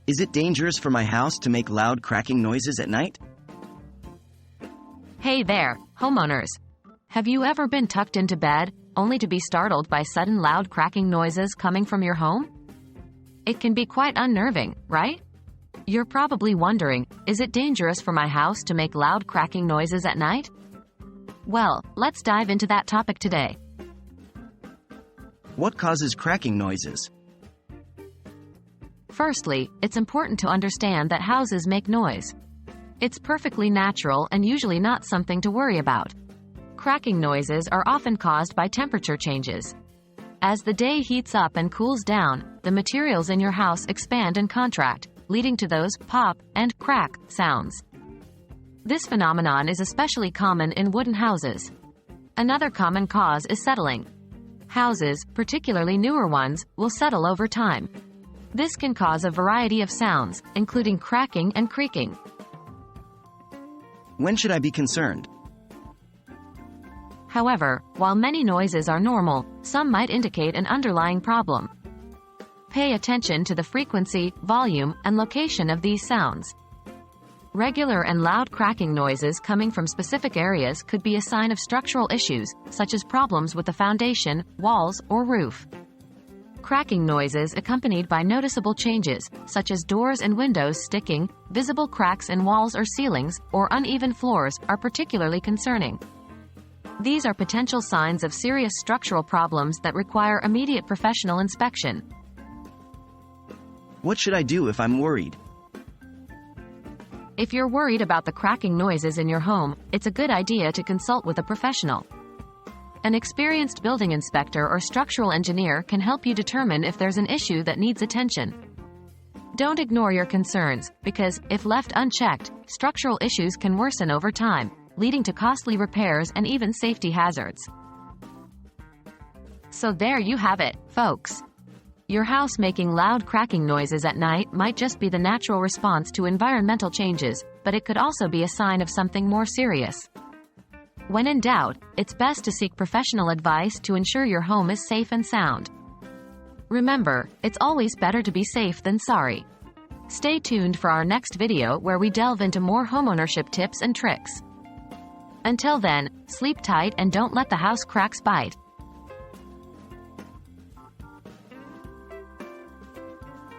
Is it dangerous for my house to make loud cracking noises at night? Hey there, homeowners. Have you ever been tucked into bed, only to be startled by sudden loud cracking noises coming from your home? It can be quite unnerving, right? You're probably wondering, is it dangerous for my house to make loud cracking noises at night? Well, let's dive into that topic today. What causes cracking noises? Firstly, it's important to understand that houses make noise. It's perfectly natural and usually not something to worry about. Cracking noises are often caused by temperature changes. As the day heats up and cools down, the materials in your house expand and contract, leading to those pop and crack sounds. This phenomenon is especially common in wooden houses. Another common cause is settling. Houses, particularly newer ones, will settle over time. This can cause a variety of sounds, including cracking and creaking. When should I be concerned? However, while many noises are normal, some might indicate an underlying problem. Pay attention to the frequency, volume, and location of these sounds. Regular and loud cracking noises coming from specific areas could be a sign of structural issues, such as problems with the foundation, walls, or roof. Cracking noises accompanied by noticeable changes, such as doors and windows sticking, visible cracks in walls or ceilings, or uneven floors, are particularly concerning. These are potential signs of serious structural problems that require immediate professional inspection. What should I do if I'm worried? If you're worried about the cracking noises in your home, it's a good idea to consult with a professional. An experienced building inspector or structural engineer can help you determine if there's an issue that needs attention. Don't ignore your concerns, because, if left unchecked, structural issues can worsen over time, leading to costly repairs and even safety hazards. So there you have it, folks. Your house making loud cracking noises at night might just be the natural response to environmental changes, but it could also be a sign of something more serious. When in doubt, it's best to seek professional advice to ensure your home is safe and sound. Remember, it's always better to be safe than sorry. Stay tuned for our next video where we delve into more homeownership tips and tricks. Until then, sleep tight and don't let the house cracks bite.